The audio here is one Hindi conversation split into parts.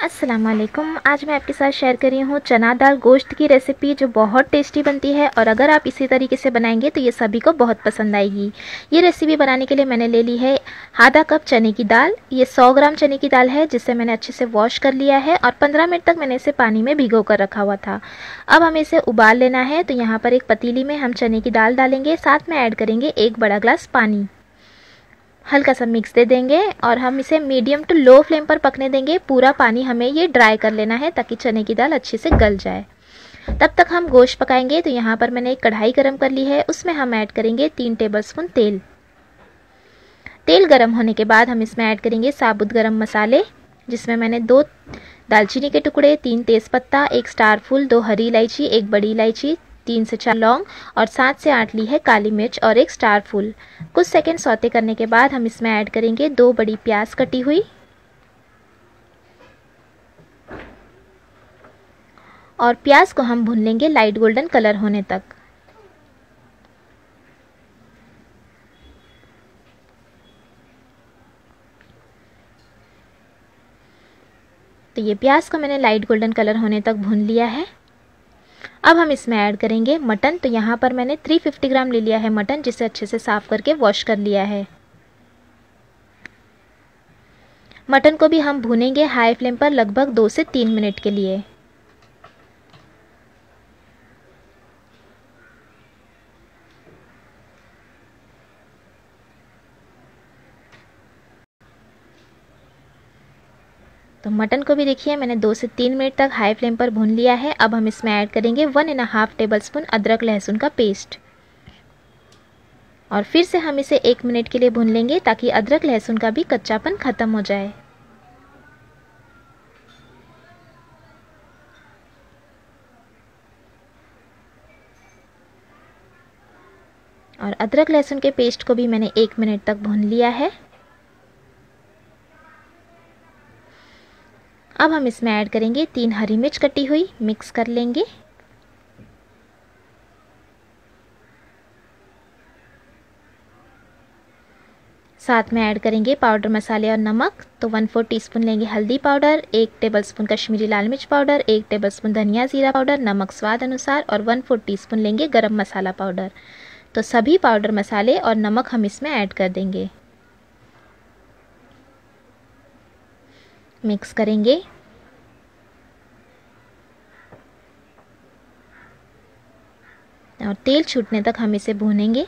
अस्सलाम वालेकुम। आज मैं आपके साथ शेयर कर रही हूँ चना दाल गोश्त की रेसिपी, जो बहुत टेस्टी बनती है और अगर आप इसी तरीके से बनाएंगे तो ये सभी को बहुत पसंद आएगी। ये रेसिपी बनाने के लिए मैंने ले ली है आधा कप चने की दाल। ये 100 ग्राम चने की दाल है, जिसे मैंने अच्छे से वॉश कर लिया है और 15 मिनट तक मैंने इसे पानी में भिगो कर रखा हुआ था। अब हमें इसे उबाल लेना है। तो यहाँ पर एक पतीली में हम चने की दाल डालेंगे, साथ में ऐड करेंगे 1 बड़ा ग्लास पानी। हल्का सा मिक्स दे देंगे और हम इसे मीडियम टू लो फ्लेम पर पकने देंगे। पूरा पानी हमें ये ड्राई कर लेना है ताकि चने की दाल अच्छे से गल जाए। तब तक हम गोश्त पकाएंगे। तो यहाँ पर मैंने एक कढ़ाई गरम कर ली है, उसमें हम ऐड करेंगे 3 टेबलस्पून तेल। तेल गरम होने के बाद हम इसमें ऐड करेंगे साबुत गरम मसाले, जिसमें मैंने 2 दालचीनी के टुकड़े, 3 तेज़पत्ता, 1 स्टार फूल, 2 हरी इलायची, 1 बड़ी इलायची, 3 से 4 लौंग और 7 से 8 ली है काली मिर्च और 1 स्टार फूल। कुछ सेकंड सौते करने के बाद हम इसमें ऐड करेंगे 2 बड़ी प्याज कटी हुई और प्याज को हम भून लेंगे लाइट गोल्डन कलर होने तक। तो ये प्याज को मैंने लाइट गोल्डन कलर होने तक भून लिया है। अब हम इसमें ऐड करेंगे मटन। तो यहाँ पर मैंने 350 ग्राम ले लिया है मटन, जिसे अच्छे से साफ करके वॉश कर लिया है। मटन को भी हम भूनेंगे हाई फ्लेम पर लगभग 2 से 3 मिनट के लिए। तो मटन को भी देखिए मैंने 2 से 3 मिनट तक हाई फ्लेम पर भून लिया है। अब हम इसमें ऐड करेंगे 1.5 टेबलस्पून अदरक लहसुन का पेस्ट और फिर से हम इसे 1 मिनट के लिए भून लेंगे ताकि अदरक लहसुन का भी कच्चापन खत्म हो जाए। और अदरक लहसुन के पेस्ट को भी मैंने 1 मिनट तक भून लिया है। अब हम इसमें ऐड करेंगे 3 हरी मिर्च कटी हुई, मिक्स कर लेंगे। साथ में ऐड करेंगे पाउडर मसाले और नमक। तो 1/4 टीस्पून लेंगे हल्दी पाउडर, 1 टेबलस्पून कश्मीरी लाल मिर्च पाउडर, 1 टेबलस्पून धनिया जीरा पाउडर, नमक स्वाद अनुसार और 1/4 टीस्पून लेंगे गरम मसाला पाउडर। तो सभी पाउडर मसाले और नमक हम इसमें ऐड कर देंगे, मिक्स करेंगे। और तेल छूटने तक हम इसे भूनेंगे।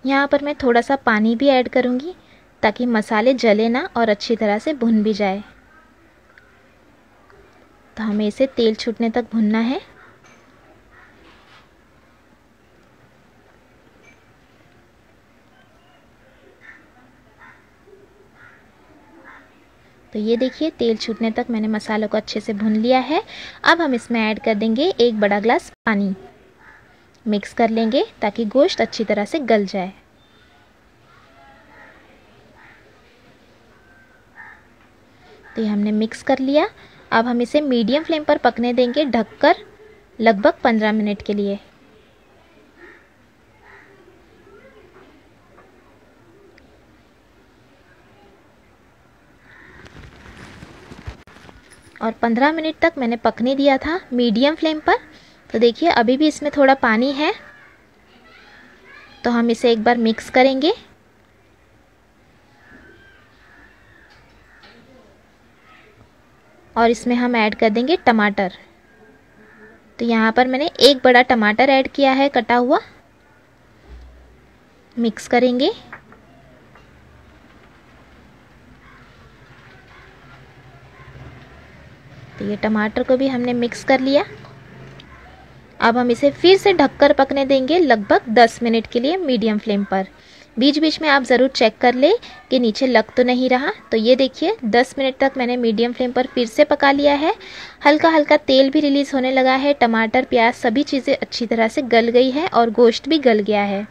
यहाँ पर मैं थोड़ा सा पानी भी ऐड करूँगी ताकि मसाले जले ना और अच्छी तरह से भुन भी जाए। तो हमें इसे तेल छूटने तक भुनना है। तो ये देखिए तेल छूटने तक मैंने मसालों को अच्छे से भून लिया है। अब हम इसमें ऐड कर देंगे 1 बड़ा ग्लास पानी, मिक्स कर लेंगे ताकि गोश्त अच्छी तरह से गल जाए। तो ये हमने मिक्स कर लिया। अब हम इसे मीडियम फ्लेम पर पकने देंगे ढककर लगभग 15 मिनट के लिए। और 15 मिनट तक मैंने पकने दिया था मीडियम फ्लेम पर। तो देखिए अभी भी इसमें थोड़ा पानी है, तो हम इसे एक बार मिक्स करेंगे। और इसमें हम ऐड कर देंगे टमाटर। तो यहाँ पर मैंने 1 बड़ा टमाटर ऐड किया है कटा हुआ, मिक्स करेंगे। तो ये टमाटर को भी हमने मिक्स कर लिया। अब हम इसे फिर से ढककर पकने देंगे लगभग 10 मिनट के लिए मीडियम फ्लेम पर। बीच बीच में आप ज़रूर चेक कर ले कि नीचे लग तो नहीं रहा। तो ये देखिए 10 मिनट तक मैंने मीडियम फ्लेम पर फिर से पका लिया है। हल्का हल्का तेल भी रिलीज़ होने लगा है। टमाटर प्याज सभी चीज़ें अच्छी तरह से गल गई है और गोश्त भी गल गया है।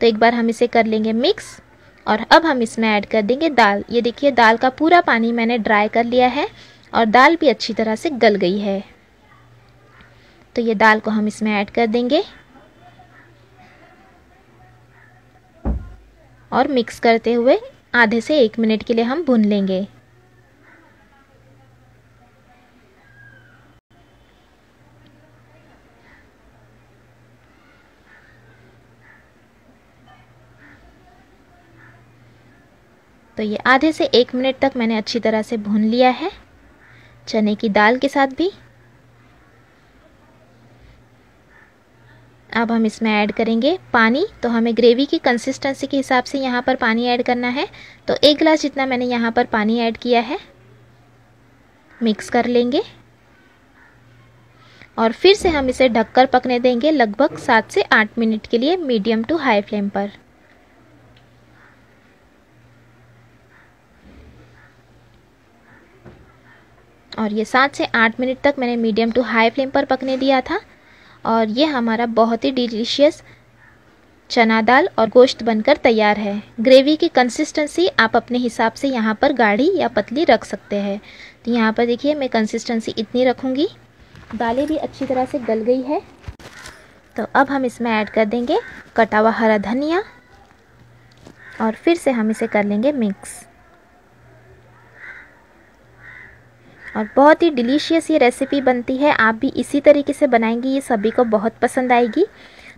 तो एक बार हम इसे कर लेंगे मिक्स। और अब हम इसमें ऐड कर देंगे दाल। ये देखिए दाल का पूरा पानी मैंने ड्राई कर लिया है और दाल भी अच्छी तरह से गल गई है। तो ये दाल को हम इसमें ऐड कर देंगे। और मिक्स करते हुए आधे से 1 मिनट के लिए हम भून लेंगे। तो ये आधे से 1 मिनट तक मैंने अच्छी तरह से भून लिया है चने की दाल के साथ भी। अब हम इसमें ऐड करेंगे पानी। तो हमें ग्रेवी की कंसिस्टेंसी के हिसाब से यहाँ पर पानी ऐड करना है। तो 1 गिलास जितना मैंने यहाँ पर पानी ऐड किया है। मिक्स कर लेंगे और फिर से हम इसे ढककर पकने देंगे लगभग 7 से 8 मिनट के लिए मीडियम टू हाई फ्लेम पर। और ये 7 से 8 मिनट तक मैंने मीडियम टू हाई फ्लेम पर पकने दिया था और ये हमारा बहुत ही डिलीशियस चना दाल और गोश्त बनकर तैयार है। ग्रेवी की कंसिस्टेंसी आप अपने हिसाब से यहाँ पर गाढ़ी या पतली रख सकते हैं। तो यहाँ पर देखिए मैं कंसिस्टेंसी इतनी रखूँगी। दालें भी अच्छी तरह से गल गई है। तो अब हम इसमें ऐड कर देंगे कटा हुआ हरा धनिया और फिर से हम इसे कर लेंगे मिक्स। और बहुत ही डिलीशियस ये रेसिपी बनती है। आप भी इसी तरीके से बनाएंगी, ये सभी को बहुत पसंद आएगी।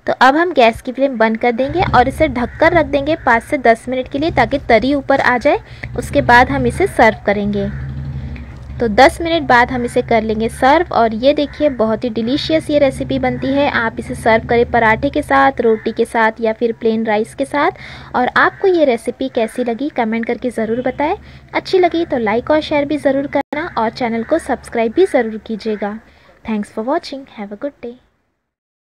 तो अब हम गैस की फ्लेम बंद कर देंगे और इसे ढककर रख देंगे 5 से 10 मिनट के लिए ताकि तरी ऊपर आ जाए। उसके बाद हम इसे सर्व करेंगे। तो 10 मिनट बाद हम इसे कर लेंगे सर्व। और ये देखिए बहुत ही डिलीशियस ये रेसिपी बनती है। आप इसे सर्व करें पराठे के साथ, रोटी के साथ या फिर प्लेन राइस के साथ। और आपको ये रेसिपी कैसी लगी कमेंट करके ज़रूर बताएं। अच्छी लगी तो लाइक और शेयर भी ज़रूर करना और चैनल को सब्सक्राइब भी ज़रूर कीजिएगा। Thanks for watching. Have a good day.